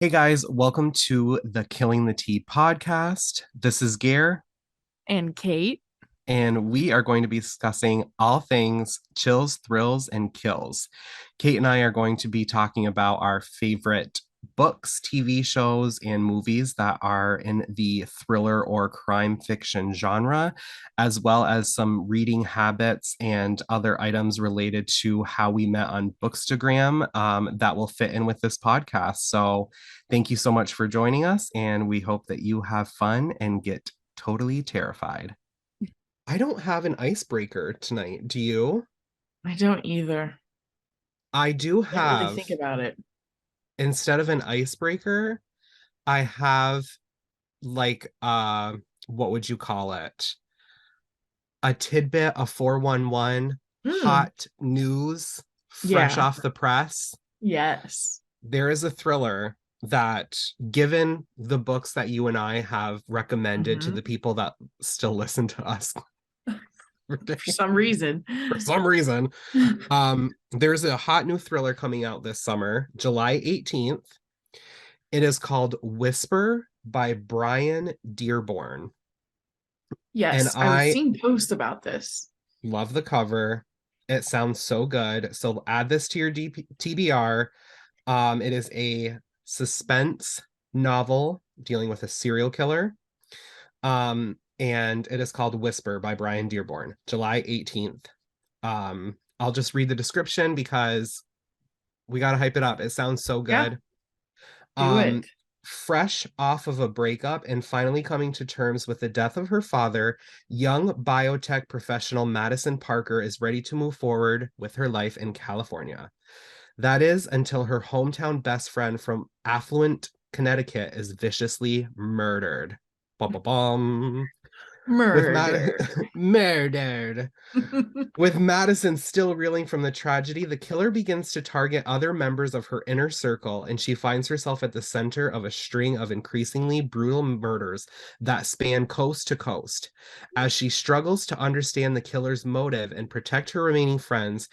Hey guys, welcome to the Killing the Tea podcast. This is Gare, And Kate. and we are going to be discussing all things chills, thrills, and kills. Kate and I are going to be talking about our favorite books, TV shows, and movies that are in the thriller or crime fiction genre, as well as some reading habits and other items related to how we met on Bookstagram that will fit in with this podcast. So, thank you so much for joining us, and we hope that you have fun and get totally terrified. I don't have an icebreaker tonight. Do you? I don't either. I do Didn't really have, think about it. instead of an icebreaker, I have like what would you call it? A tidbit, a 411, Hmm. hot news, fresh Yeah. off the press. Yes. There is a thriller that, given the books that you and I have recommended to Hmm. the people that still listen to us For some reason. for some reason, there's a hot new thriller coming out this summer, July 18th. It is called Whisper by Brian Dearborn. And Yes, I was I seeing posts about this. love the cover. It sounds so good. So add this to your TBR. It is a suspense novel dealing with a serial killer. And it is called Whisper by Brian Dearborn, July 18th. I'll just read the description because we got to hype it up. It sounds so Yeah, good. do it. Um, Fresh off of a breakup and finally coming to terms with the death of her father, young biotech professional Madison Parker is ready to move forward with her life in California. That is until her hometown best friend from affluent Connecticut is viciously murdered. Bum, bum, bum. With Murder. murdered. With Madison still reeling from the tragedy, the killer begins to target other members of her inner circle, and she finds herself at the center of a string of increasingly brutal murders that span coast to coast. As she struggles to understand the killer's motive and protect her remaining friends,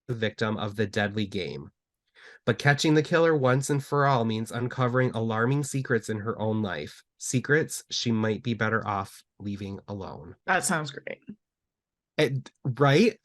the victim of the deadly game. But catching the killer once and for all means uncovering alarming secrets in her own life. Secrets she might be better off leaving alone. That sounds great. Right?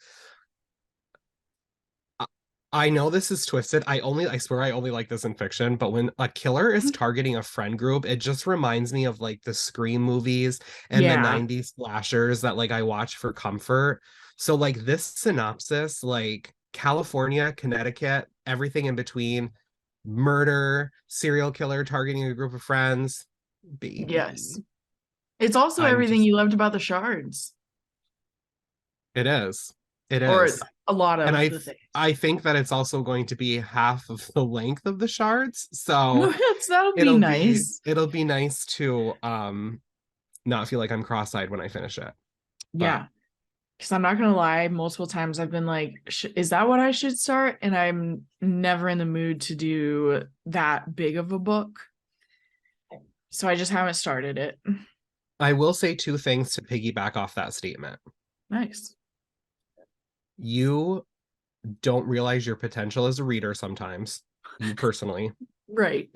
I know this is twisted. I swear I only like this in fiction, but when a killer is targeting a friend group, it just reminds me of like the Scream movies and the Yeah. 90s slashers that like I watch for comfort. So like this synopsis, like California, Connecticut, everything in between, murder, serial killer targeting a group of friends, Yes. baby. It's also I'm everything just you loved about the shards, it is. It or is. a lot And of the things. I think that it's also going to be half of the length of the shards. So That'll be nice. it'll be nice to not feel like I'm cross-eyed when I finish it. But Yeah. Because I'm not gonna lie, multiple times I've been like, is that what I should start? And I'm never in the mood to do that big of a book. So I just haven't started it. I will say two things to piggyback off that statement. Nice. You don't realize your potential as a reader sometimes, you personally. Right.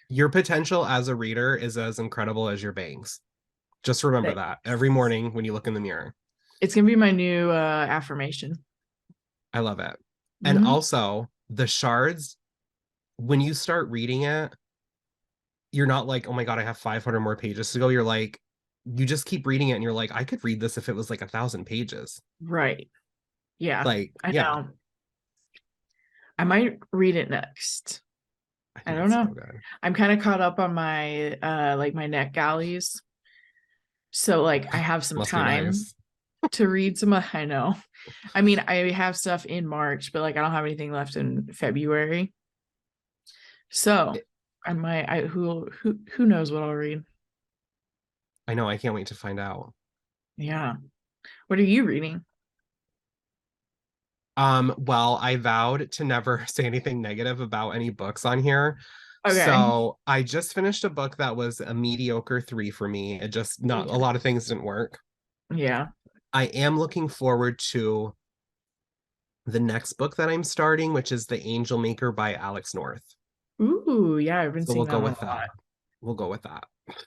Your potential as a reader is as incredible as your bangs. Just remember Thanks. that every morning when you look in the mirror. It's gonna be my new affirmation. I love it. And Hmm. also, the shards, when you start reading it, you're not like, oh my God, I have 500 more pages to go. You're like, you just keep reading it and you're like, I could read this if it was like 1,000 pages. Right. Yeah, Like, I yeah, know. I might read it next. I I think don't it's so know. good. I'm kind of caught up on my like my net galleys. So like I have some Must be time nice. to read some I know. I mean, I have stuff in March, but like I don't have anything left in February. So It, I might I who knows what I'll read. I know, I can't wait to find out. Yeah. What are you reading? Well, I vowed to never say anything negative about any books on here. Okay. So I just finished a book that was a mediocre three for me. It just not a Yeah. lot of things didn't work. Yeah. I am looking forward to the next book that I'm starting, which is The Angel Maker by Alex North. Ooh, yeah, I've been So seeing we'll that go one with a that. lot. We'll go with that.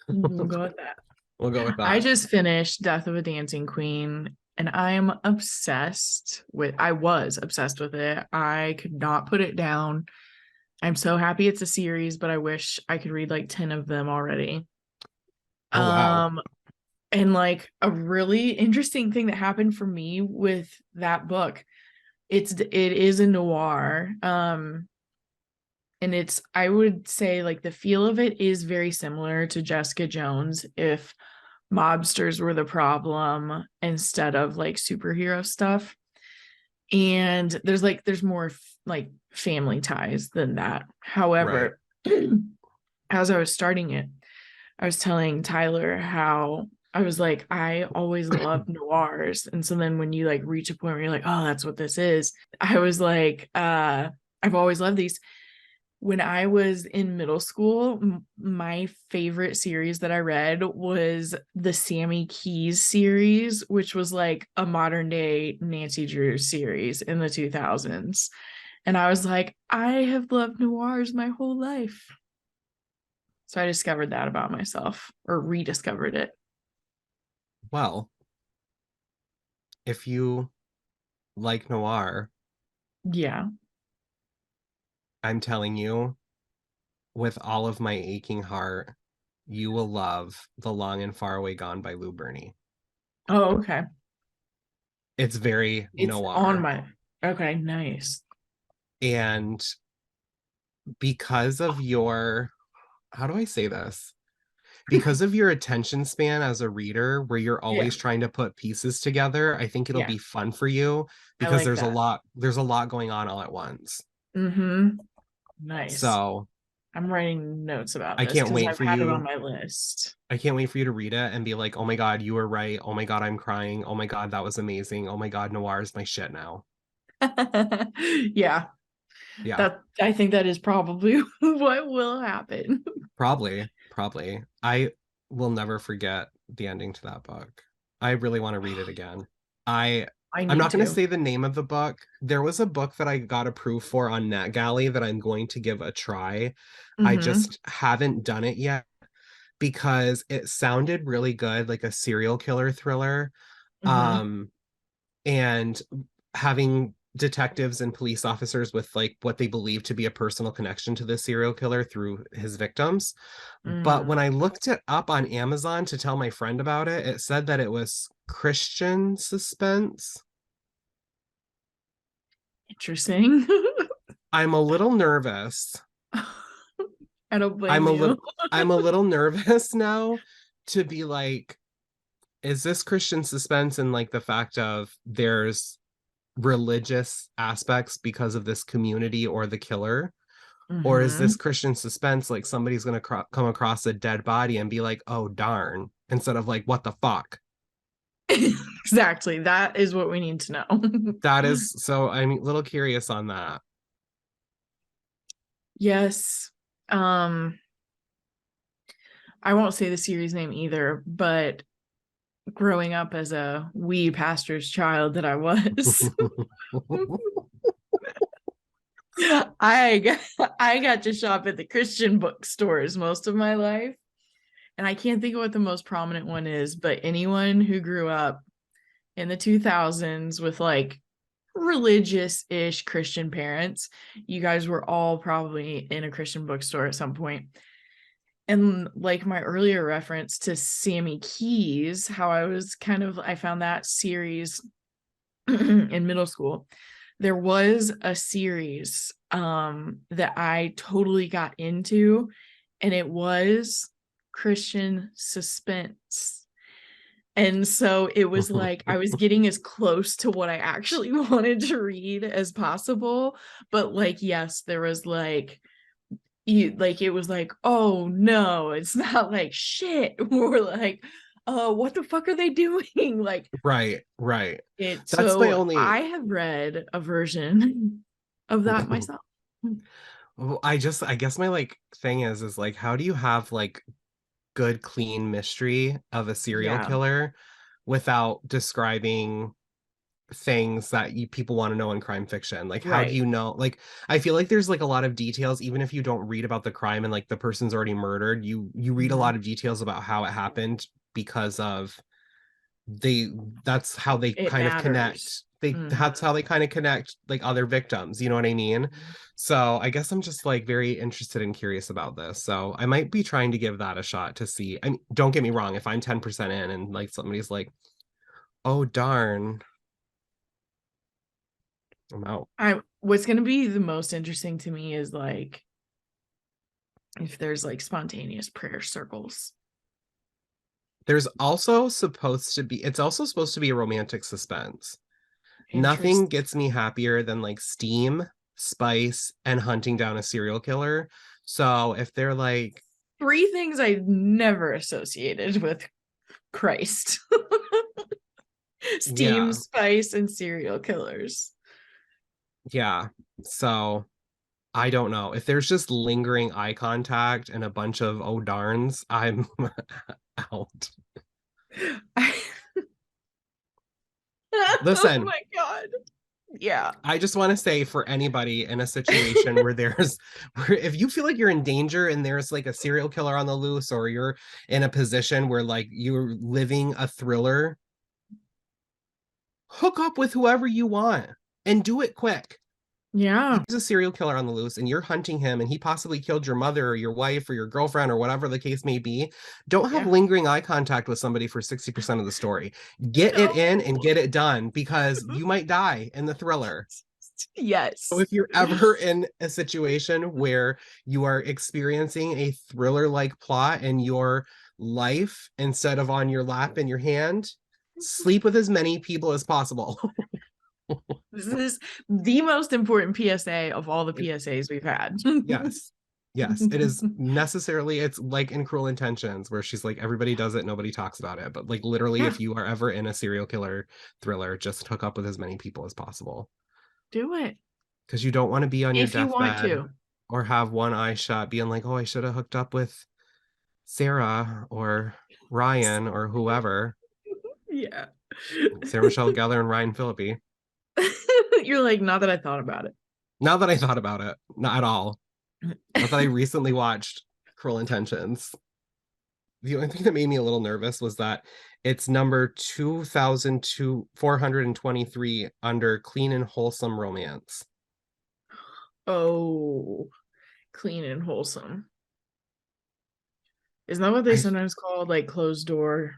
We'll go with that. We'll go with I that. just finished Death of a Dancing Queen and I'm obsessed with I was obsessed with it. I could not put it down. I'm so happy it's a series, but I wish I could read like 10 of them already. Oh wow. Um and like a really interesting thing that happened for me with that book, it is a noir. And it's I would say like the feel of it is very similar to Jessica Jones if mobsters were the problem instead of like superhero stuff. And there's more like family ties than that. Right. However, as I was starting it, I was telling Tyler how I was like, I always loved noirs. And so then when you like reach a point where you're like, oh, that's what this is, I was like, I've always loved these. When I was in middle school, my favorite series that I read was the Sammy Keys series, which was like a modern day Nancy Drew series in the 2000s. And I was like, I have loved noirs my whole life. So I discovered that about myself or rediscovered it. Well, if you like noir, Yeah. I'm telling you, with all of my aching heart, you will love The Long and Far Away Gone by Lou Berney. Oh, okay. It's very It's on noir. my. Okay, nice. And because of your, how do I say this? Because of your attention span as a reader, where you're Yeah. always trying to put pieces together, I think it'll Yeah. be fun for you I because like that. there's a lot going on all at once. Mm-hmm. Nice. So I'm writing notes about I this can't because wait I've for had it on you. my list. I can't wait for you to read it and be like, oh my God, you were right. Oh my God, I'm crying. Oh my God, that was amazing. Oh my God, noir is my shit now. Yeah, Yeah, that I think that is probably what will happen. probably. Probably. I will never forget the ending to that book. I really want to read it again. I I I'm need not going to to. say the name of the book. There was a book that I got approved for on NetGalley that I'm going to give a try. I Mm-hmm. just haven't done it yet because it sounded really good, like a serial killer thriller. Mm-hmm. Um, and having detectives and police officers with like what they believe to be a personal connection to the serial killer through his victims. But Mm. when I looked it up on Amazon to tell my friend about it, it said that it was Christian suspense. Interesting. I'm a little nervous. I don't blame I'm a you. little I'm a little nervous now to be like, is this Christian suspense and like the fact of there's religious aspects because of this community or the killer? Or is Mm-hmm. this Christian suspense like somebody's going to come across a dead body and be like, oh, darn, instead of like, what the fuck? Exactly. That is what we need to know. That is so, I'm a little curious on that. Yes. Um, I won't say the series name either, but growing up as a wee pastor's child that I was, I I got to shop at the Christian bookstores most of my life. And I can't think of what the most prominent one is, but anyone who grew up in the 2000s with like religious-ish Christian parents, you guys were all probably in a Christian bookstore at some point. And like my earlier reference to Sammy Keys, how I found that series in middle school. There was a series that I totally got into, and it was Christian suspense. And so it was like I was getting as close to what I actually wanted to read as possible. But like, yes, there was like it was like, oh no, it's not like shit. We're like, what the fuck are they doing? Like Right, right. it. That's my So only, I have read a version of that myself. I guess my like thing is like, how do you have like good, clean mystery of a serial Yeah. killer without describing things that people want to know in crime fiction. Like, how do Right. you know? Like, I feel like there's like a lot of details, even if you don't read about the crime and like the person's already murdered, you read a Mhm. lot of details about how it happened because of they that's how they It kind of matters. connect. That's Mhm. how they kind of connect like other victims, you know what I mean? So I guess I'm just like very interested and curious about this. So I might be trying to give that a shot to see. I mean, don't get me wrong, if I'm 10% in and like somebody's like, oh darn, I'm out. I what's going to be the most interesting to me is like if there's like spontaneous prayer circles. There's also supposed to be, it's also supposed to be a romantic suspense. Nothing Interest. gets me happier than like steam, spice, and hunting down a serial killer. So if they're like, Three things I never associated with Christ. Steam, yeah, spice, and serial killers. yeah. So I don't know. If there's just lingering eye contact and a bunch of oh darns, I'm out. Oh Listen, my god. Yeah. I just want to say for anybody in a situation where where if you feel like you're in danger and there's like a serial killer on the loose, or you're in a position where like you're living a thriller, hook up with whoever you want and do it quick. Yeah. He's a serial killer on the loose and you're hunting him and he possibly killed your mother or your wife or your girlfriend or whatever the case may be. Don't have Yeah. lingering eye contact with somebody for 60% of the story. Get it in and No. get it done because you might die in the thriller. So Yes. if you're ever in a situation where you are experiencing a thriller like plot in your life instead of on your lap in your hand, sleep with as many people as possible. This is the most important PSA of all the PSAs we've had. Yes. Yes, it is necessarily, it's like in Cruel Intentions, where she's like, everybody does it, nobody talks about it. But like literally, Yeah. if you are ever in a serial killer thriller, just hook up with as many people as possible. Do it Because you don't want to be on your if you want deathbed to. or have one eye shut, being like, oh, I should have hooked up with Sarah or Ryan or whoever. Yeah. Sarah Michelle Gellar and Ryan Phillippe. You're like, not that I thought about it. Now that I thought about it, not at all. Not that I recently watched Cruel Intentions. The only thing that made me a little nervous was that it's number 2,423 under clean and wholesome romance. Oh, clean and wholesome. Isn't that what they I sometimes call like closed door?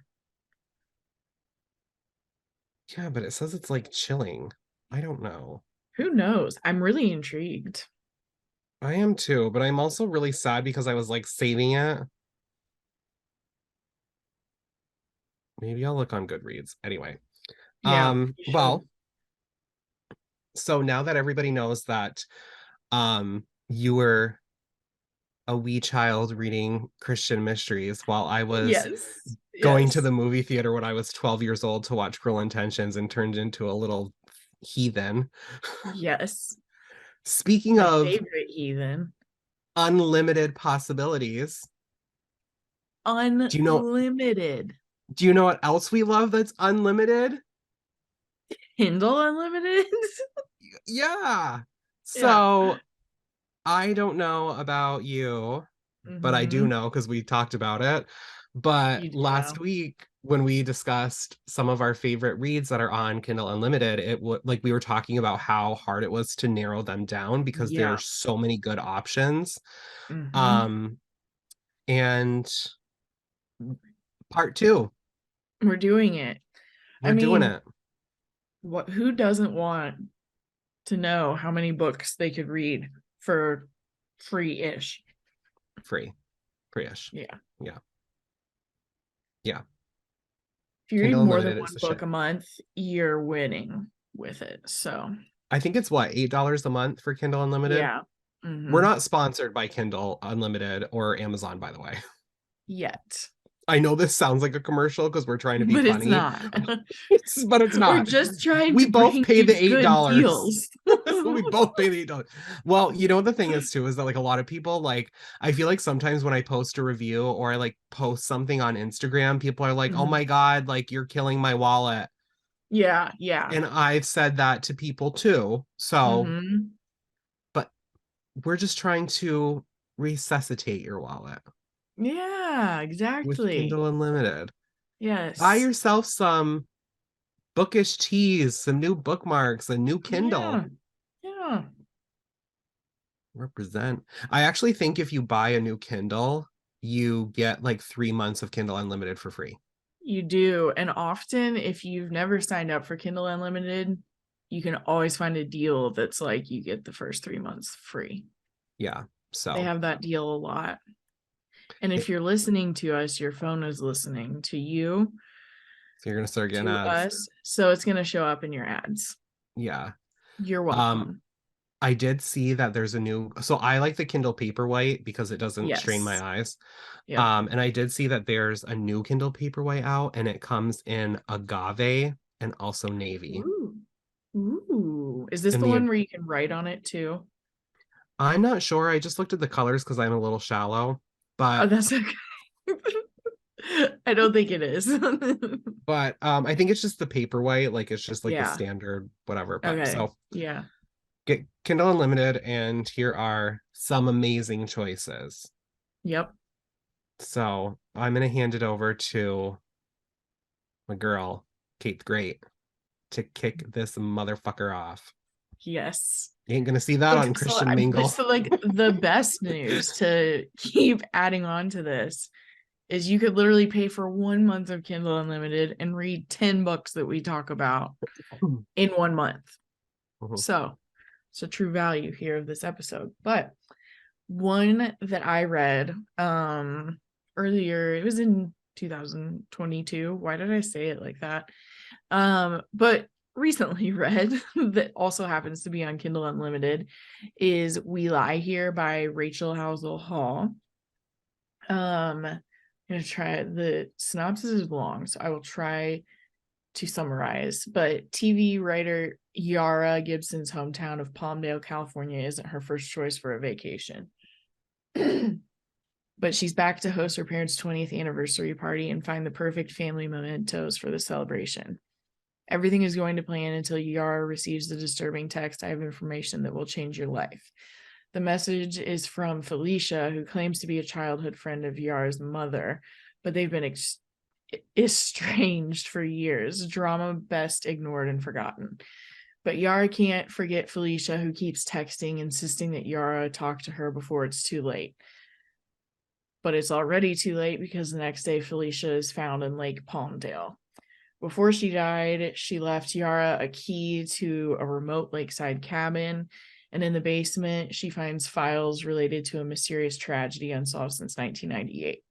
Yeah, but it says it's like chilling. I don't know. Who knows? I'm really intrigued. I am too, but I'm also really sad because I was like saving it. Maybe I'll look on Goodreads. Anyway. Yeah, you should. Well, so now that everybody knows that you were a wee child reading Christian mysteries while I was Yes. going to Yes. the movie theater when I was 12 years old to watch Cruel Intentions and turned into a little heathen. Yes. Speaking My of favorite heathen. unlimited possibilities, do you know Unlimited. do you know what else we love that's unlimited? Kindle Unlimited? Yeah. Yeah. So I don't know about you, but I do Mm-hmm. know because we talked about it. But You do last know. week, when we discussed some of our favorite reads that are on Kindle Unlimited, like we were talking about how hard it was to narrow them down because there are Yeah. so many good options. Mm-hmm. Um, and part two, We're doing it. I we're doing mean, it who doesn't want to know how many books they could read for free-ish? free, free-ish. Yeah. Yeah, yeah. If you read Kindle more than Unlimited is one the book shit. a month, you're winning with it. So, I think it's what, $8 a month for Kindle Unlimited? yeah. We're Mm-hmm. not sponsored by Kindle Unlimited or Amazon, by the way. Yet. I know this sounds like a commercial because we're trying to be But it's funny, not. but it's We're not. just trying We to both bring pay you the eight good dollars. deals. We both pay the $8. Well, you know the thing is too is that like a lot of people like I feel like sometimes when I post a review or I like post something on Instagram, people are like, "Oh Mhm. my God, like you're killing my wallet." Yeah, yeah. And I've said that to people too. So, Mm-hmm. but we're just trying to resuscitate your wallet Yeah, with exactly. Kindle Unlimited. Buy Yes. yourself some bookish teas, some new bookmarks, a new Kindle. Yeah. Yeah. Represent. I actually think if you buy a new Kindle, you get like 3 months of Kindle Unlimited for free. You do. And often, if you've never signed up for Kindle Unlimited, you can always find a deal that's like you get the first 3 months free. Yeah. They So have that deal a lot. And if it, you're listening to us, your phone is listening to you, so you're gonna start getting to ads. us. So it's going to show up in your ads. Yeah. You're Um, welcome. I did see that there's a new, so I like the Kindle Paperwhite because it doesn't strain my Yes. eyes. Yep. And I did see that there's a new Kindle Paperwhite out and it comes in agave and also navy. Ooh. Ooh. Is this And the the one where you can write on it too? I'm not sure. I just looked at the colors because I'm a little shallow, Oh, but that's okay. I don't think it is. I think it's just the Paperwhite, like it's just like the Yeah. standard whatever. But Okay. so Yeah. get Kindle Unlimited, and here are some amazing choices. Yep. So I'm gonna hand it over to my girl, Kate the Great, to kick this motherfucker off. Yes. You ain't gonna see that Look, on so Christian Mingle. so like the best news to keep adding on to this is you could literally pay for 1 month of Kindle Unlimited and read 10 books that we talk about in 1 month. Mhm. So it's a true value here of this episode. But one that I read earlier, it was in 2022. Why did I say it like that? But recently read that also happens to be on Kindle Unlimited is We Lie Here by Rachel Housel Hall. I'm gonna try, the synopsis is long, so I will try to summarize. But TV writer Yara Gibson's hometown of Palmdale, California isn't her first choice for a vacation. But she's back to host her parents' 20th anniversary party and find the perfect family mementos for the celebration. Everything is going to plan until Yara receives the disturbing text. I have information that will change your life. The message is from Felicia, who claims to be a childhood friend of Yara's mother, but they've been estranged for years. Drama best ignored and forgotten. But Yara can't forget Felicia, who keeps texting, insisting that Yara talk to her before it's too late. But it's already too late because the next day Felicia is found in Lake Palmdale. Before she died, she left Yara a key to a remote lakeside cabin, and in the basement, she finds files related to a mysterious tragedy unsolved since 1998.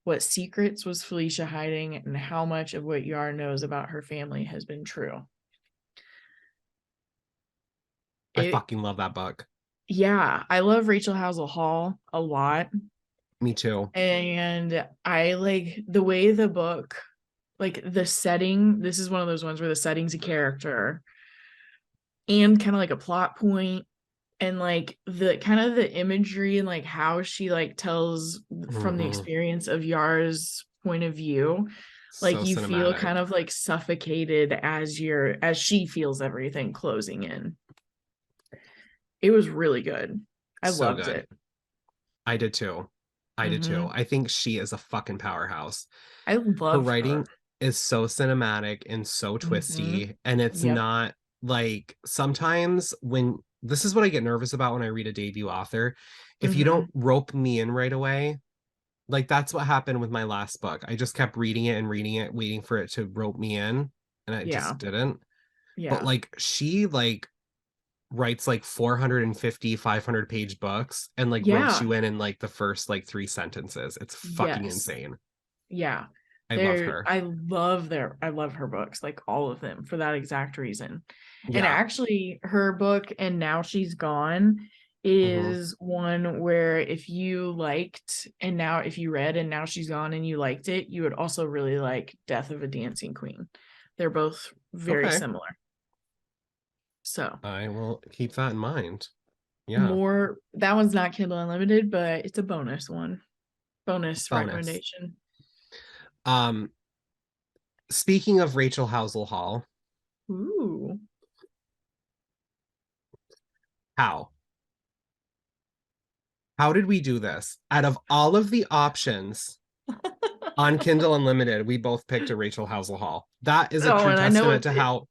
What secrets was Felicia hiding, and how much of what Yara knows about her family has been true? I It, fucking love that book. yeah, I love Rachel Housel Hall a lot, Me too. and I like the way the book, like the setting. This is one of those ones where the setting's a character and kind of like a plot point, and like the kind of the imagery and like how she like tells from the Mhm. experience of Yar's point of view, like So you feel cinematic. kind of like suffocated as she feels everything closing in. It was really good. I So loved good. it. I did too. I did too. Mm-hmm. I think she is a fucking powerhouse. I Her love her. writing is so cinematic and so Mm-hmm. twisty. And it's Yep. not like sometimes when this is what I get nervous about when I read a debut author. If you Mm-hmm. don't rope me in right away, like that's what happened with my last book. I just kept reading it and reading it, waiting for it to rope me in, and I Yeah. just didn't. But Yeah. like she like writes like 450, 500-page books and like ropes Yeah. you in like the first like three sentences. It's fucking Yes. insane. Yeah. I love her. I love her books, like all of them for that exact reason. And Yeah. actually her book And Now She's Gone Hmm. is one where if you liked And Now, if you read And Now She's Gone and you liked it, you would also really like Death of a Dancing Queen. They're both very Okay. similar. So I will keep that in mind. Yeah. more, that one's not Kindle Unlimited, but it's a bonus one. Bonus Bonus. recommendation. Um, Speaking of Rachel Housel Hall, Ooh. How? How did we do this? Out of all of the options on Kindle Unlimited, we both picked a Rachel Housel Hall. That is a Oh, true and I know testament it, to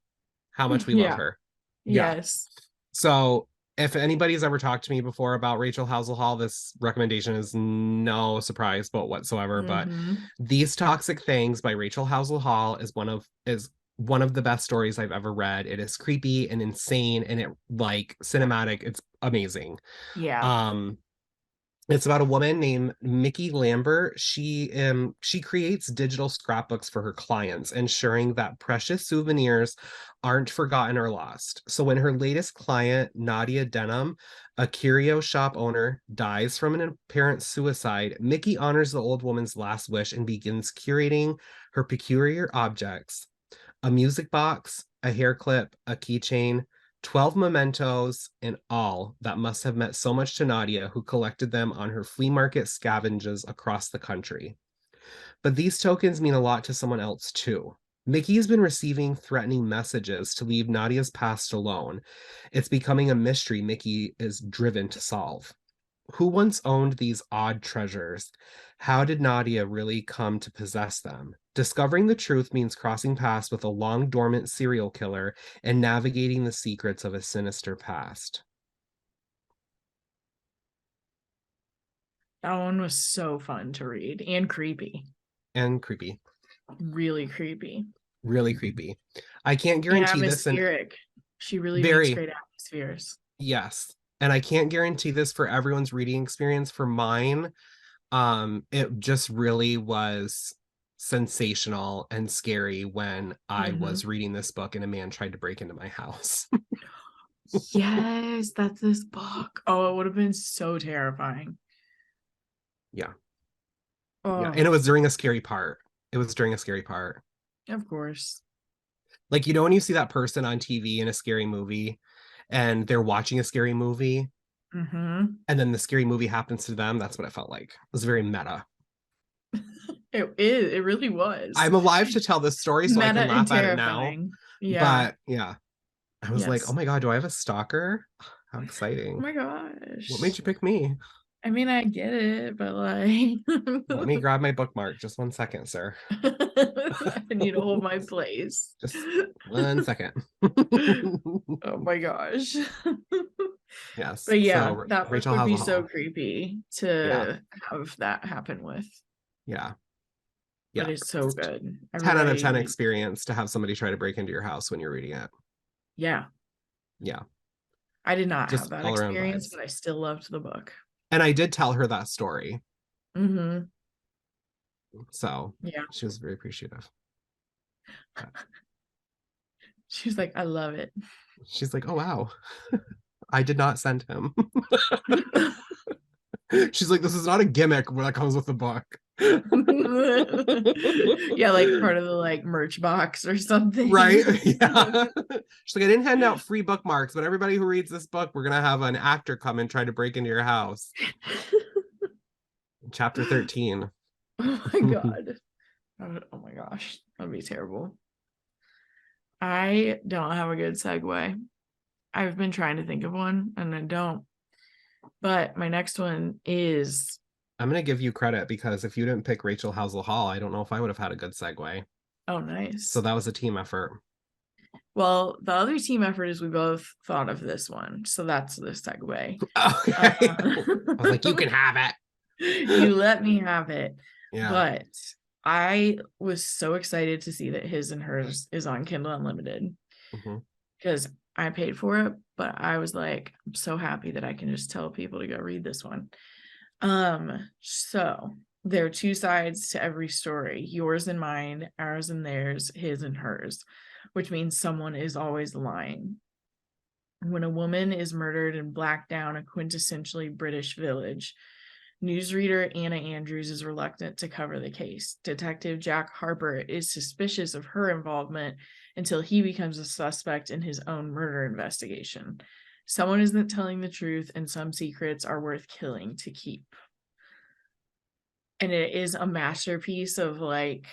how much we love yeah. her. Yeah. Yes. So if anybody's ever talked to me before about Rachel Housel Hall, this recommendation is no surprise but whatsoever. But Mm-hmm. These Toxic Things by Rachel Housel Hall is one of the best stories I've ever read. It is creepy and insane and it like cinematic. It's amazing. Yeah. Um it's about a woman named Mickey Lambert. She creates digital scrapbooks for her clients, ensuring that precious souvenirs aren't forgotten or lost. So when her latest client, Nadia Denham, a curio shop owner, dies from an apparent suicide, Mickey honors the old woman's last wish and begins curating her peculiar objects, a music box, a hair clip, a keychain, 12 mementos in all that must have meant so much to Nadia, who collected them on her flea market scavenges across the country. But these tokens mean a lot to someone else too. Mickey's been receiving threatening messages to leave Nadia's past alone. It's becoming a mystery Mickey is driven to solve. Who once owned these odd treasures? How did Nadia really come to possess them? Discovering the truth means crossing paths with a long dormant serial killer and navigating the secrets of a sinister past. That one was so fun to read and creepy. And creepy. Really creepy. Really creepy. I can't And guarantee this, and atmospheric. She really makes very, great atmospheres. yes. And I can't guarantee this for everyone's reading experience. For mine, it just really was sensational and scary when I Mm-hmm. was reading this book and a man tried to break into my house. Yes, that's this book. Oh, it would have been so terrifying. Yeah. Yeah. And Oh, it was during a scary part. It was during a scary part. of course. Like, when you see that person on TV in a scary movie and they're watching a scary movie Mm-hmm. and then the scary movie happens to them, that's what it felt like. It was very meta. It is. It really was. I'm alive to tell this story so I Meta can and laugh at it now. terrifying. Yeah. But yeah, I was like, oh Yes. my God, do I have a stalker? How Oh exciting. my What made gosh. you pick me? I mean, I get it, but like, Let me grab my bookmark. Just 1 second, sir. I need to hold my place. Just 1 second. Oh my gosh. Yes. But yeah, So that book Rachel would be so Hall. creepy Yeah. to have that happen with. Yeah. But Yeah. it's so good. 10 out of Everybody, 10 like, experience to have somebody try to break into your house when you're reading it. yeah. Yeah. I did not have Just that all around experience, vibes. but I still loved the book. And I did tell her that story. Mm-hmm. So Yeah. she was very appreciative. But She's like, I love it. she's like, oh, wow. I did not send him. She's like, this is not a gimmick that comes with the book. Yeah, like part of the like merch box or Right? something. Yeah. She's like, I didn't hand out free bookmarks, but everybody who reads this book, we're gonna have an actor come and try to break into your house. Chapter 13. Oh my god. Oh my gosh. That'd be terrible. I don't have a good segue. I've been trying to think of one and I don't. But my next one is I'm gonna give you credit because if you didn't pick Rachel Housel Hall, I don't know if I would have had a good segue. oh So nice. that was a team effort. Well, the other team effort is we both thought of this one. So that's the segue. Okay. I was like, you can have it. You let me have it. Yeah. But I was so excited to see that his and hers is on Kindle Unlimited Mhm. because I paid for it, but I was like, I'm so happy that I can just tell people to go read this one. So there are two sides to every story, yours and mine, ours and theirs, his and hers, which means someone is always lying. When a woman is murdered in Blackdown, a quintessentially British village, newsreader Anna Andrews is reluctant to cover the case. Detective Jack Harper is suspicious of her involvement until he becomes a suspect in his own murder investigation. Someone isn't telling the truth, and some secrets are worth killing to keep. And it is a masterpiece of like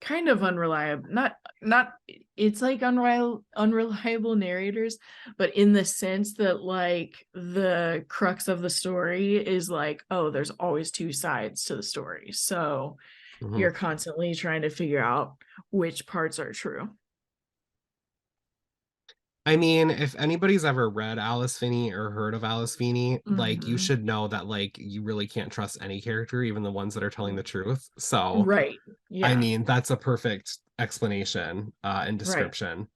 kind of unreliable, not it's like unreliable narrators, but in the sense that like the crux of the story is like, oh, there's always two sides to the story, so Mhm. you're constantly trying to figure out which parts are true. I mean, if anybody's ever read Alice Finney or heard of Alice Finney, like you Hmm. should know that like you really can't trust any character, even the ones that are telling the truth. So, Right. I Yeah. mean, that's a perfect explanation and Right. description.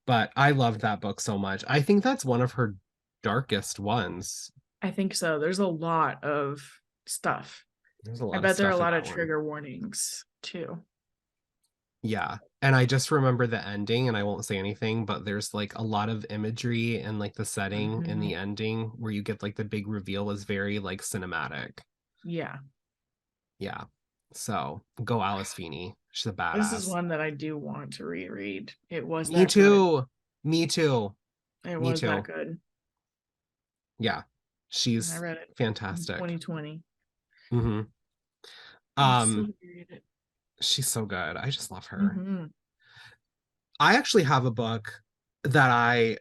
But I loved that book so much. I think that's one of her darkest ones. I think so. There's a lot of stuff. There's a I lot of bet there are a stuff in lot of that one. trigger warnings too. Yeah. And I just remember the ending, and I won't say anything, but there's like a lot of imagery and like the setting in Hmm. the ending where you get like the big reveal is very like cinematic. Yeah. Yeah. So go Alice Feeney. She's a This is badass. one that I do want to reread. It was Me that good. too. Me too. It Me was that too. good. Yeah. I She's read it in fantastic. 2020. Hmm. I still Um, read it. she's so good. I just love her. Hmm. I actually have a book that I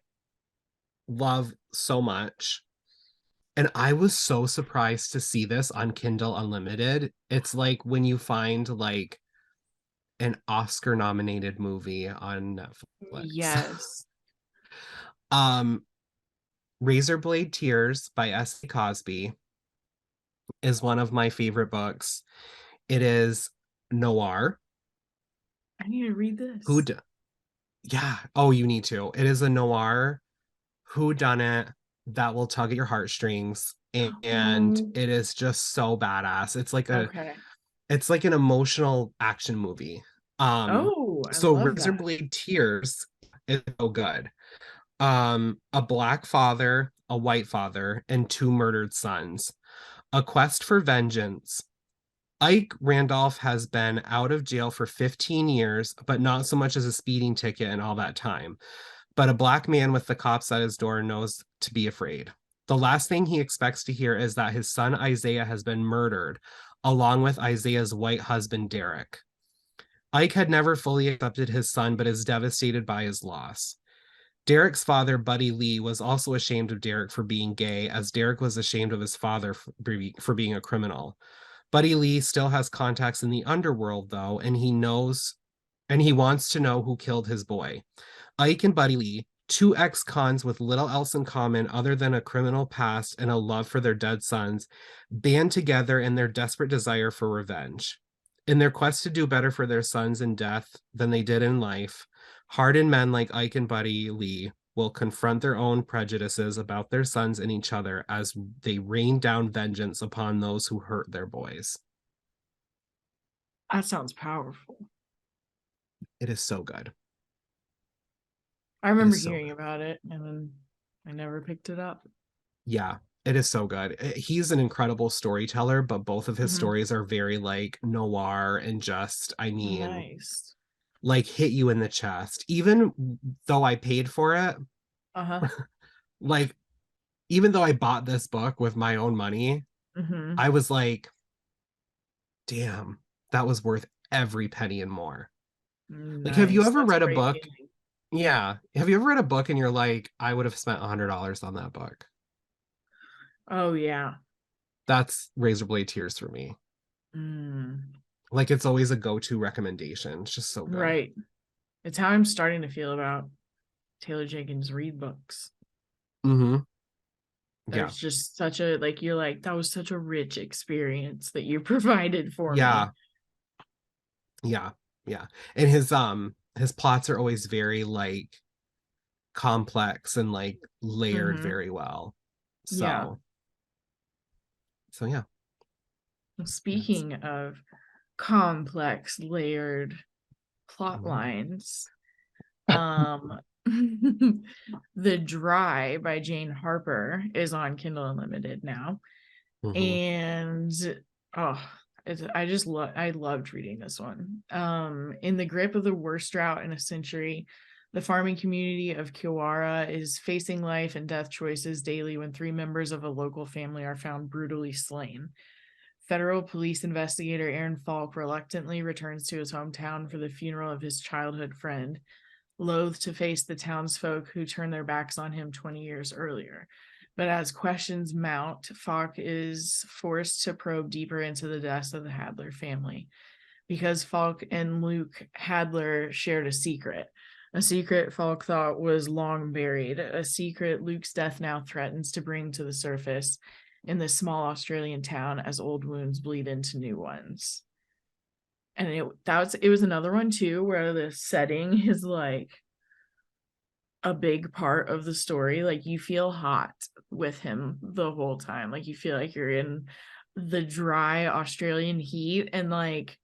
love so much. And I was so surprised to see this on Kindle Unlimited. It's like when you find like an Oscar nominated movie on Netflix. Yes. um Razorblade Tears by S.A. Cosby is one of my favorite books. It is noir. I need to read Who this. d- yeah, oh you need to. It is a noir who done it that will tug at your heartstrings, and Oh, it is just so badass. okay. It's like an emotional action movie. Oh, I So love that. Razorblade Tears is so good. A black father, a white father, and two murdered sons. A quest for vengeance. Ike Randolph has been out of jail for 15 years, but not so much as a speeding ticket in all that time. But a black man with the cops at his door knows to be afraid. The last thing he expects to hear is that his son Isaiah has been murdered, along with Isaiah's white husband Derek. Ike had never fully accepted his son, but is devastated by his loss. Derek's father, Buddy Lee, was also ashamed of Derek for being gay, as Derek was ashamed of his father for being a criminal. Buddy Lee still has contacts in the underworld, though, and he wants to know who killed his boy. Ike and Buddy Lee, two ex cons with little else in common other than a criminal past and a love for their dead sons, band together in their desperate desire for revenge. In their quest to do better for their sons in death than they did in life, hardened men like Ike and Buddy Lee will confront their own prejudices about their sons and each other as they rain down vengeance upon those who hurt their boys. That sounds powerful. It is so good. I It remember is so hearing good. about it and then I never picked it up. Yeah, it is so good. He's an incredible storyteller, but both of his Hmm. stories are very like noir and just, I mean, Nice. like hit you in the chest. Even though I paid for it, Uh-huh. like, even though I bought this book with my own money, Hmm. I was like, damn, that was worth every penny and more. Like, have you Nice. ever That's a read a great book? feeling. Yeah. Have you ever read a book and you're like, I would have spent $100 on that book? Oh yeah. That's Razorblade Tears for me. Mm, Like, it's always a go-to recommendation. It's just so good. right. It's how I'm starting to feel about Taylor Jenkins Reid books. Hmm. Yeah. There's just such a like you're like that was such a rich experience that you provided for me. Yeah. Yeah. Yeah. And his plots are always very like complex and like layered Hmm. very well. Yeah. So yeah, that's Speaking of complex layered plot mm-hmm. lines, um The Dry by Jane Harper is on Kindle Unlimited now. Mm-hmm. And oh, I loved reading this one. In the grip of the worst drought in a century, the farming community of Kiwara is facing life and death choices daily when three members of a local family are found brutally slain. Federal police investigator Aaron Falk reluctantly returns to his hometown for the funeral of his childhood friend, loath to face the townsfolk who turned their backs on him 20 years earlier. But as questions mount, Falk is forced to probe deeper into the deaths of the Hadler family, because Falk and Luke Hadler shared a secret Falk thought was long buried, a secret Luke's death now threatens to bring to the surface in this small Australian town as old wounds bleed into new ones. And it was another one too where the setting is like a big part of the story. Like you feel hot with him the whole time. Like you feel like you're in the dry Australian heat, and like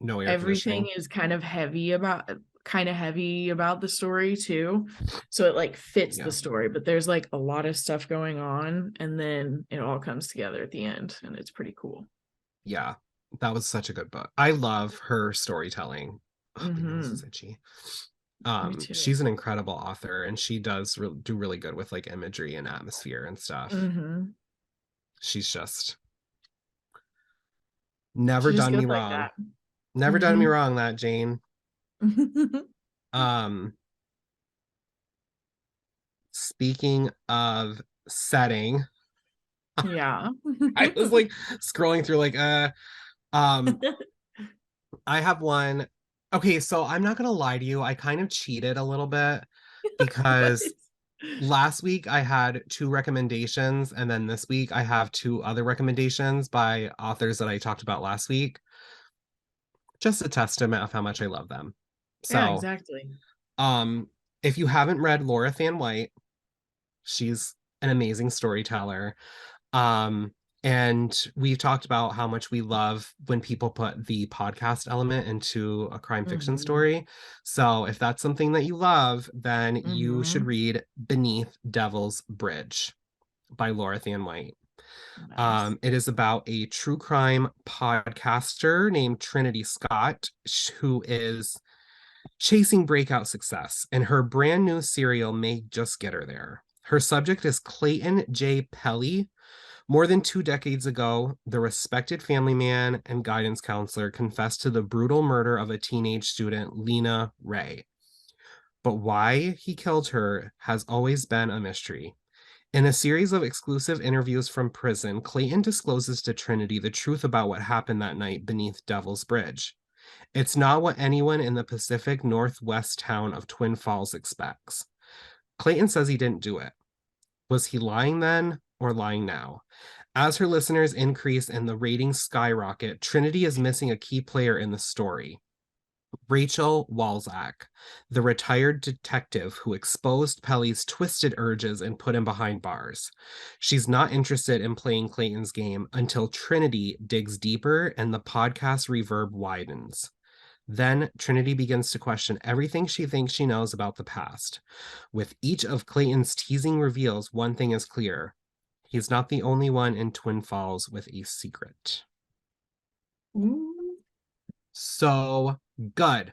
No air everything conditioning. is kind of heavy about the story too. So it like fits Yeah. the story, but there's like a lot of stuff going on, and then it all comes together at the end, and it's pretty cool. Yeah. That was such a good book. I love her storytelling. Oh, my nose Mm-hmm. is itchy. Me too. She's an incredible author, and she does do really good with like imagery and atmosphere and stuff. Mm-hmm. She's just never She's just done me good like wrong. that. Never done me Mm-hmm. wrong, that Jane. Um, Speaking of setting, Yeah. I was like scrolling through like um I have one. Okay, so I'm not gonna lie to you, I kind of cheated a little bit What? because last week I had two recommendations, and then this week I have two other recommendations by authors that I talked about last week. Just a testament of how much I love them. Yeah, So, exactly. um, if you haven't read Laura Than White, she's an amazing storyteller. Um, and we've talked about how much we love when people put the podcast element into a crime fiction Mm-hmm. story. So if that's something that you love, then you should Mm-hmm. read Beneath Devil's Bridge by Laura Than White. Nice. It is about a true crime podcaster named Trinity Scott, who is chasing breakout success, and her brand new serial may just get her there. Her subject is Clayton J. Pelly. More than 2 decades ago, the respected family man and guidance counselor confessed to the brutal murder of a teenage student, Lena Ray. But why he killed her has always been a mystery. In a series of exclusive interviews from prison, Clayton discloses to Trinity the truth about what happened that night beneath Devil's Bridge. It's not what anyone in the Pacific Northwest town of Twin Falls expects. Clayton says he didn't do it. Was he lying then or lying now? As her listeners increase and the ratings skyrocket, Trinity is missing a key player in the story. Rachel Walzak, the retired detective who exposed Pelly's twisted urges and put him behind bars. She's not interested in playing Clayton's game until Trinity digs deeper and the podcast reverb widens. Then Trinity begins to question everything she thinks she knows about the past. With each of Clayton's teasing reveals, one thing is clear. He's not the only one in Twin Falls with a secret. Ooh, So good.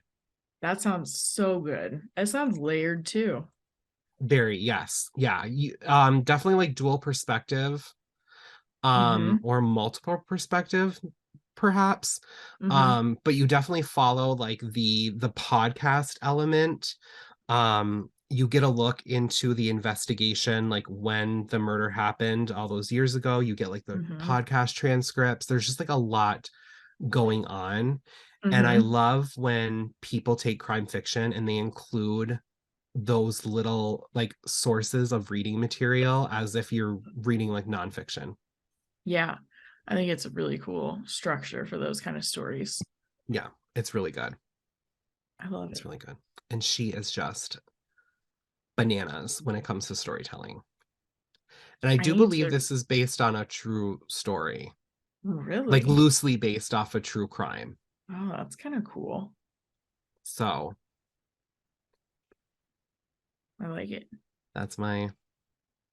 that sounds so good. It sounds layered too. Very, yes. Yeah. Definitely like dual perspective, Mm-hmm. or multiple perspective, perhaps. Mm-hmm. But you definitely follow like the podcast element. You get a look into the investigation, like when the murder happened all those years ago. You get like the Mm-hmm. podcast transcripts. There's just like a lot going on. And I Mm-hmm. love when people take crime fiction and they include those little like sources of reading material as if you're reading like nonfiction. Yeah. I think it's a really cool structure for those kind of stories. Yeah, it's really good. I love It's it. really good. And she is just bananas when it comes to storytelling. And I I do need believe to this is based on a true story, like really. loosely based off a true crime. Oh, that's kind of cool. So I like it. that's my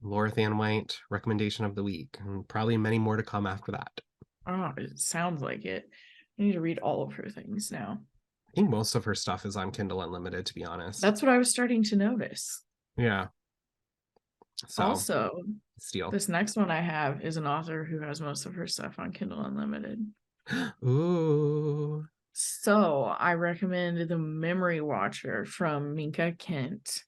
Laura Than White recommendation of the week, and probably many more to come after that. Oh, it sounds like it. I need to read all of her things now. I think most of her stuff is on Kindle Unlimited, to be honest. That's what I was starting to notice. Yeah. So, Also, steal. this next one I have is an author who has most of her stuff on Kindle Unlimited. Ooh. So I recommend The Memory Watcher from Minka Kent.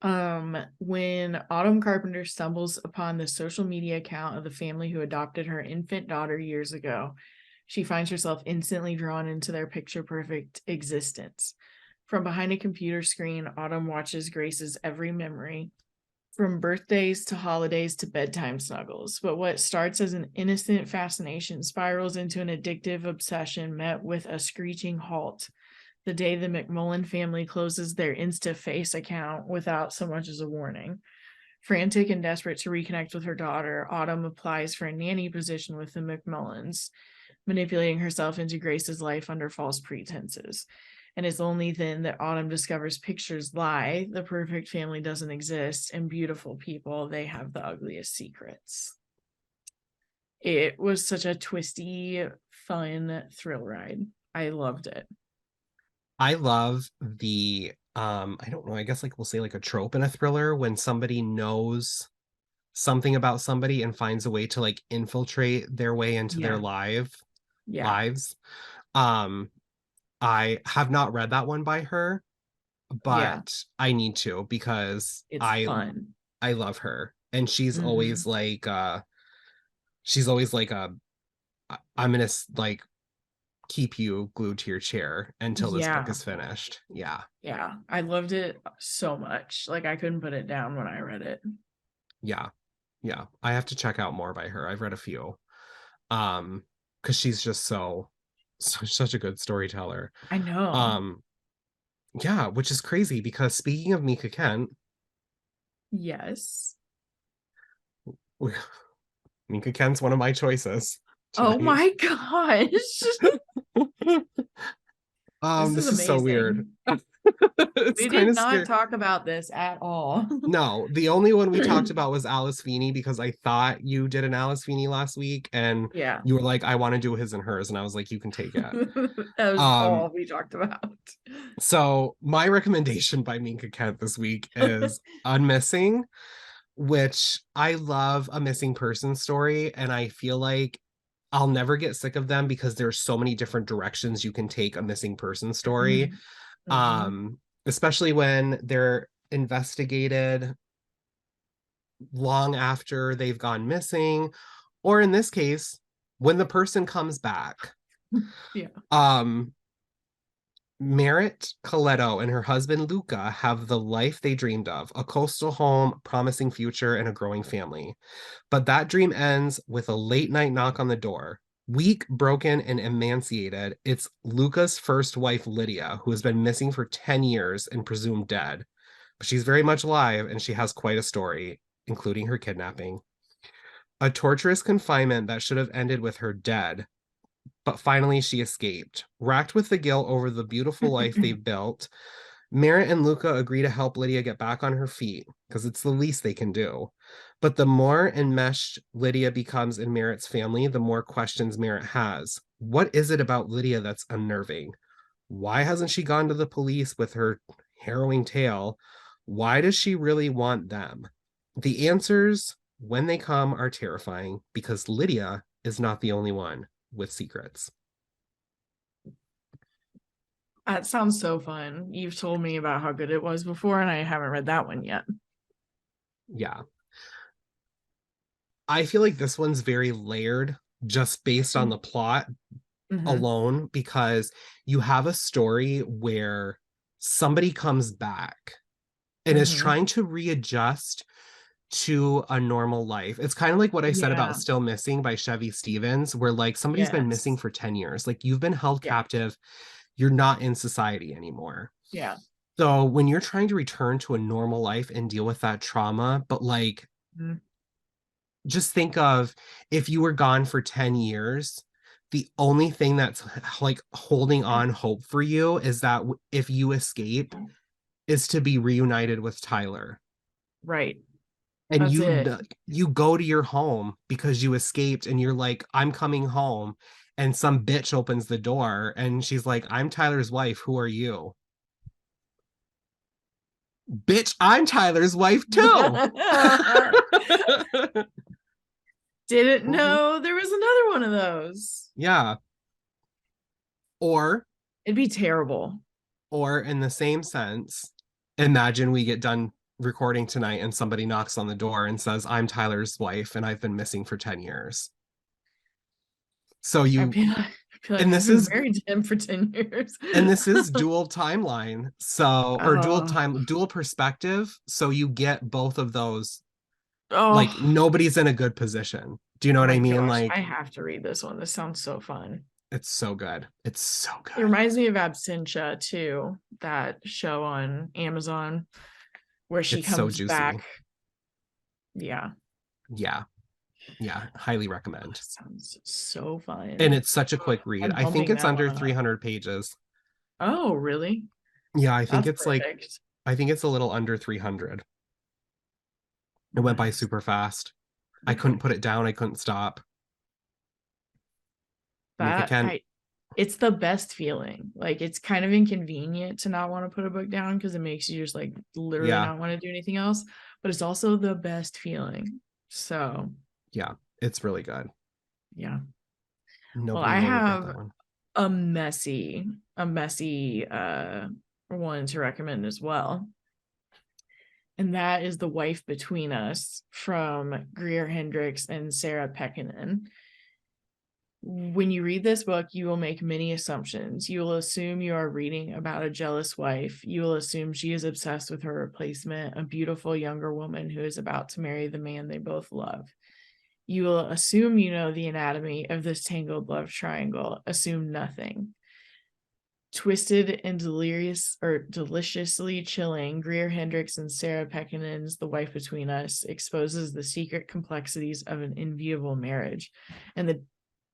When Autumn Carpenter stumbles upon the social media account of the family who adopted her infant daughter years ago, she finds herself instantly drawn into their picture perfect existence. From behind a computer screen, Autumn watches Grace's every memory, from birthdays to holidays to bedtime snuggles. But what starts as an innocent fascination spirals into an addictive obsession met with a screeching halt the day the McMullen family closes their InstaFace account without so much as a warning. Frantic and desperate to reconnect with her daughter, Autumn applies for a nanny position with the McMullens, manipulating herself into Grace's life under false pretenses. And it's only then that Autumn discovers pictures lie, the perfect family doesn't exist, and beautiful people, they have the ugliest secrets. It was such a twisty, fun thrill ride. I loved it. I love the I don't know, I guess like we'll say like a trope in a thriller when somebody knows something about somebody and finds a way to like infiltrate their way into their Yeah. Yeah. lives. Um I have not read that one by her, Yeah. but I need to because It's fun. I love her. And Mm-hmm. she's always like a I'm gonna like keep you glued to your chair until this book Yeah. is finished. Yeah. Yeah. I loved it so much. Like I couldn't put it down when I read it. Yeah. Yeah. I have to check out more by her. I've read a few. Um, because she's just such a good storyteller. I know. Um, yeah, which is crazy because speaking of Mika Kent, Yes. Mika Kent's one of my choices Oh tonight. my gosh. This is This is so weird. amazing. It's We kind did of not scary. talk about this at all. No, the only one we talked about was Alice Feeney because I thought you did an Alice Feeney last week and Yeah. you were like, I want to do his and hers, and I was like, you can take it. That was Um, all we talked about. so my recommendation by Minka Kent this week is Unmissing, which I love a missing person story, and I feel like I'll never get sick of them because there's so many different directions you can take a missing person story. Mm-hmm. Especially when they're investigated long after they've gone missing, or in this case, when the person comes back. Yeah. Um, Merritt Coletto and her husband Luca have the life they dreamed of, a coastal home, promising future, and a growing family. But that dream ends with a late night knock on the door. Weak, broken, and emaciated, it's Luca's first wife, Lydia, who has been missing for 10 years and presumed dead. But she's very much alive and she has quite a story, including her kidnapping. A torturous confinement that should have ended with her dead, but finally she escaped. Racked with the guilt over the beautiful life they built, Merritt and Luca agree to help Lydia get back on her feet because it's the least they can do. But the more enmeshed Lydia becomes in Merritt's family, the more questions Merritt has. What is it about Lydia that's unnerving? Why hasn't she gone to the police with her harrowing tale? Why does she really want them? The answers, when they come, are terrifying because Lydia is not the only one with secrets. That sounds so fun. You've told me about how good it was before, and I haven't read that one yet. Yeah. I feel like this one's very layered just based on the plot Mm-hmm. alone because you have a story where somebody comes back and is Mm-hmm. trying to readjust to a normal life. It's kind of like what I said about Yeah. Still Missing by Chevy Stevens, where like somebody's been missing Yes. for 10 years. Like you've been held Yeah. captive, you're not in society anymore. Yeah. So when you're trying to return to a normal life and deal with that trauma, but like Mm-hmm. just think of if you were gone for 10 years, the only thing that's like holding on hope for you is that if you escape, is to be reunited with Tyler. Right. And That's it. you go to your home because you escaped and you're like, I'm coming home. And some bitch opens the door and she's like, I'm Tyler's wife. Who are you? Bitch, I'm Tyler's wife too. Didn't Mhm. know there was another one of those. Yeah. Or, It'd be terrible. or in the same sense, imagine we get done recording tonight and somebody knocks on the door and says, I'm Tyler's wife and I've been missing for 10 years. So and I've been married to him for 10 years. this is dual timeline. So, or Oh, dual perspective. So you get both of those. oh, Like nobody's in a good position. Do you know oh what my I mean? gosh. I Like have to read this one. This sounds so fun. it's so good. It's so It good. reminds me of Absentia too, that show on Amazon where she It's so comes juicy. back. Yeah. Yeah. Yeah. Highly recommend. Sounds so And fun. it's such a quick read. I'm I think bumping it's that under one up. 300 pages. Oh, really? Yeah, That's perfect. I think it's a little under 300. It went by Nice. super fast. I couldn't Perfect. put it down. I couldn't stop. Make it That Kent. I it's the best feeling. Like it's kind of inconvenient to not want to put a book down because it makes you just like literally Yeah. not want to do anything else, but it's also the best feeling. So, Yeah. It's really good. yeah. Well, Nobody I will regret have that one. a messy one to recommend as well. And that is The Wife Between Us from Greer Hendricks and Sarah Pekkanen. When you read this book, you will make many assumptions. You will assume you are reading about a jealous wife. You will assume she is obsessed with her replacement, a beautiful younger woman who is about to marry the man they both love. You will assume you know the anatomy of this tangled love triangle. Assume nothing. Twisted and delirious or deliciously chilling, Greer Hendricks and Sarah Pekkanen's The Wife Between Us exposes the secret complexities of an enviable marriage and the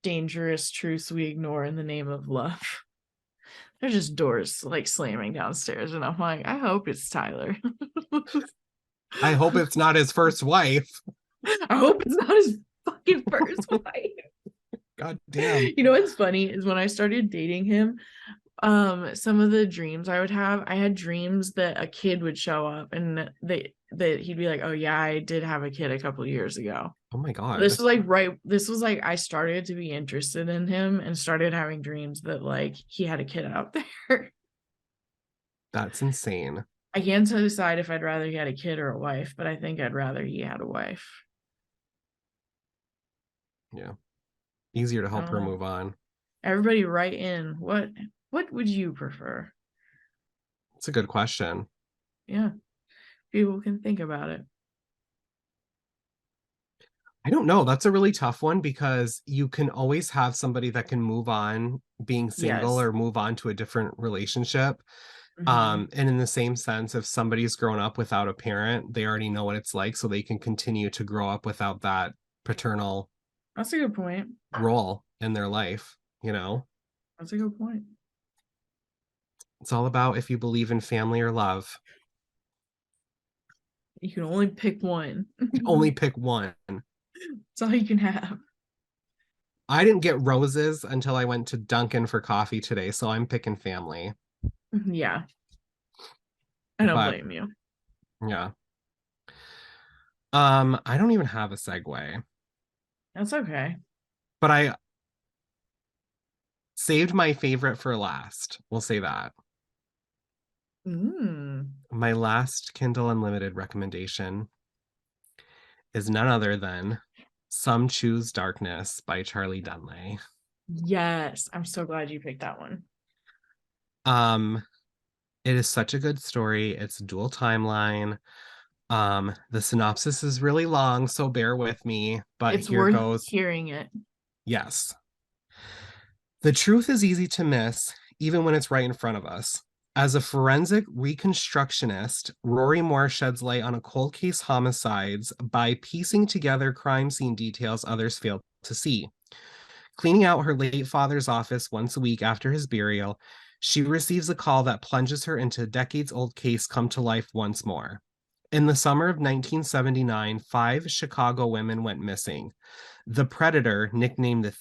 dangerous truths we ignore in the name of love. There's just doors like slamming downstairs, and I'm like, I hope it's Tyler. I hope it's not his first wife. I hope it's not his fucking first wife. God damn. You know what's funny is when I started dating him, some of the dreams I would have, I had dreams that a kid would show up and that he'd be like, oh yeah, I did have a kid a couple years ago. Oh my This God. was like right, this was like I started to be interested in him and started having dreams that like he had a kid out there. That's insane. I can't decide if I'd rather he had a kid or a wife, but I think I'd rather he had a wife. Yeah. Easier to I help don't her know. move on. Everybody write in what would you prefer? It's a good question. Yeah, people can think about it. I don't know. That's a really tough one because you can always have somebody that can move on being single Yes. or move on to a different relationship. Mm-hmm. And in the same sense, if somebody's grown up without a parent, they already know what it's like, so they can continue to grow up without that paternal That's a good point. role in their life, you know? That's a good point. It's all about if you believe in family or love. You can only pick one. Only pick one. That's all you can have. I didn't get roses until I went to Dunkin' for coffee today, so I'm picking family. Yeah, I don't But blame you. yeah. I don't even have a segue, That's okay. but I saved my favorite for last. We'll say that. Mm. My last Kindle Unlimited recommendation is none other than Some Choose Darkness by Charlie Dunley. Yes, I'm so glad you picked that one. Um, it is such a good story. It's a dual timeline. The synopsis is really long, so bear with me, but It's here worth goes. hearing it. Yes. The truth is easy to miss, even when it's right in front of us. As a forensic reconstructionist, Rory Moore sheds light on a cold case homicides by piecing together crime scene details others fail to see. Cleaning out her late father's office once a week after his burial, she receives a call that plunges her into a decades-old case come to life once more. In the summer of 1979, 5 Chicago women went missing. The predator, nicknamed the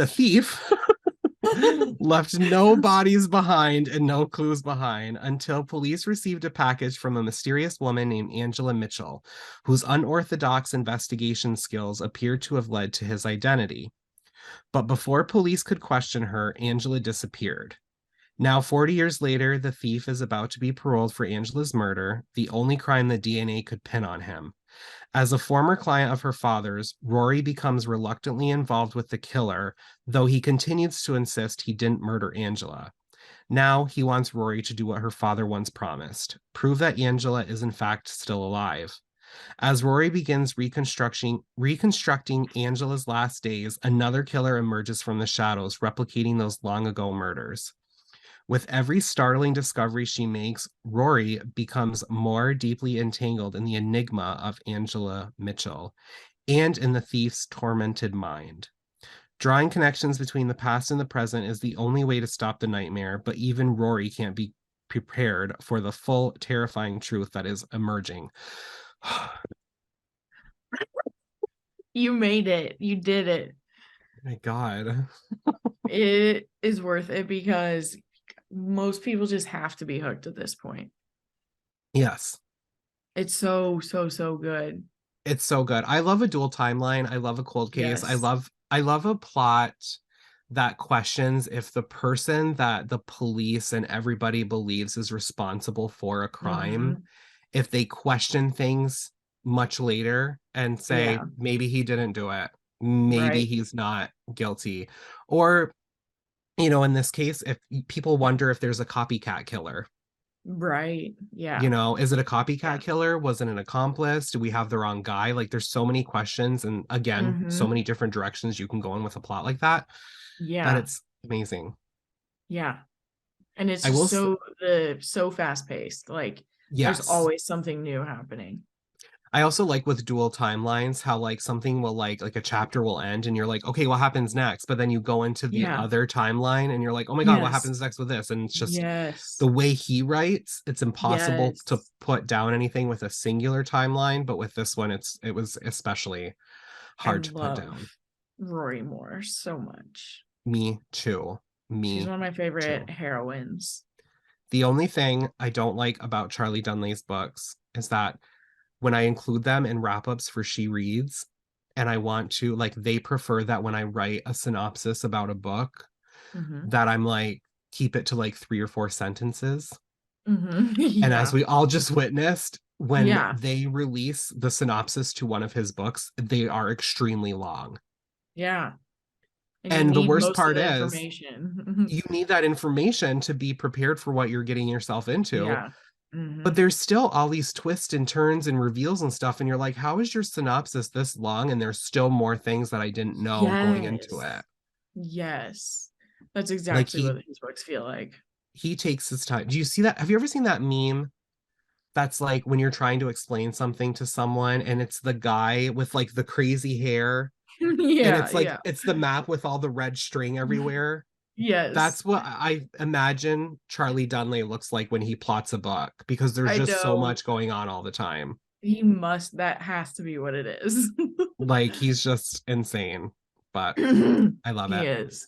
thief, left no bodies behind and no clues behind until police received a package from a mysterious woman named Angela Mitchell, whose unorthodox investigation skills appeared to have led to his identity. But before police could question her, Angela disappeared. Now, 40 years later, the thief is about to be paroled for Angela's murder, the only crime the DNA could pin on him. As a former client of her father's, Rory becomes reluctantly involved with the killer, though he continues to insist he didn't murder Angela. Now he wants Rory to do what her father once promised, prove that Angela is in fact still alive. As Rory begins reconstructing Angela's last days, another killer emerges from the shadows, replicating those long ago murders. With every startling discovery she makes, Rory becomes more deeply entangled in the enigma of Angela Mitchell and in the thief's tormented mind. Drawing connections between the past and the present is the only way to stop the nightmare, but even Rory can't be prepared for the full, terrifying truth that is emerging. You made it. You did it. My God. It is worth it because most people just have to be hooked at this point. Yes. It's so, so, so good. It's so good. I love a dual timeline. I love a cold case. I Yes. love I love a plot that questions if the person that the police and everybody believes is responsible for a crime, Mm-hmm. if they question things much later and say Yeah. maybe he didn't do it, maybe Right. he's not guilty. Or, in this case, if people wonder if there's a copycat killer. Right. Yeah. Is it a copycat Yeah. killer? Was it an accomplice? Do we have the wrong guy? Like, there's so many questions, and again, so Mm-hmm. many different directions you can go in with a plot like that Yeah. it's amazing. Yeah. And it's I just will, so fast paced. Like there's yes. always something new happening. I also like with dual timelines how like something will like a chapter will end and you're like, okay, what happens next? But then you go into the Yeah. other timeline and you're like, oh my God, what Yes. happens next with this? And it's just Yes. the way he writes, it's impossible to Yes. put down anything with a singular timeline. But with this one, it was especially I hard to put love down. Rory Moore so much. Me too. She's Me one of my favorite too. heroines. The only thing I don't like about Charlie Dunley's books is that when I include them in wrap ups for She Reads, and I want to, like, they prefer that when I write a synopsis about a book, Mm-hmm. that I'm like, keep it to like 3 or 4 sentences. Mm-hmm. And as Yeah. we all just witnessed, when Yeah. they release the synopsis to one of his books, they are extremely long. Yeah. And you And the need worst most of part the is, information. you need that information to be prepared for what you're getting yourself into. Yeah. Mm-hmm. But there's still all these twists and turns and reveals and stuff. And you're like, how is your synopsis this long? And there's still more things that I didn't know going into Yes. it. Yes. That's Like exactly he what his books feel like. he takes his time. Do you see that? Have you ever seen that meme that's like when you're trying to explain something to someone and it's the guy with like the crazy hair and Yeah, it's like yeah. it's the map with all the red string everywhere? Yes. That's what I imagine Charlie Dunley looks like when he plots a book because there's I just so know. much going on all the time. That has to be what it is. Like he's just insane, but I love He it. is.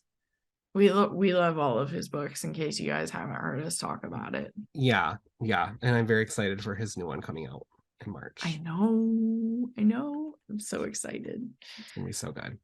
We love all of his books in case you guys haven't heard us talk about it. Yeah, yeah. And I'm very excited for his new one coming out in I March. know. I know. I'm so excited. It's gonna be so good.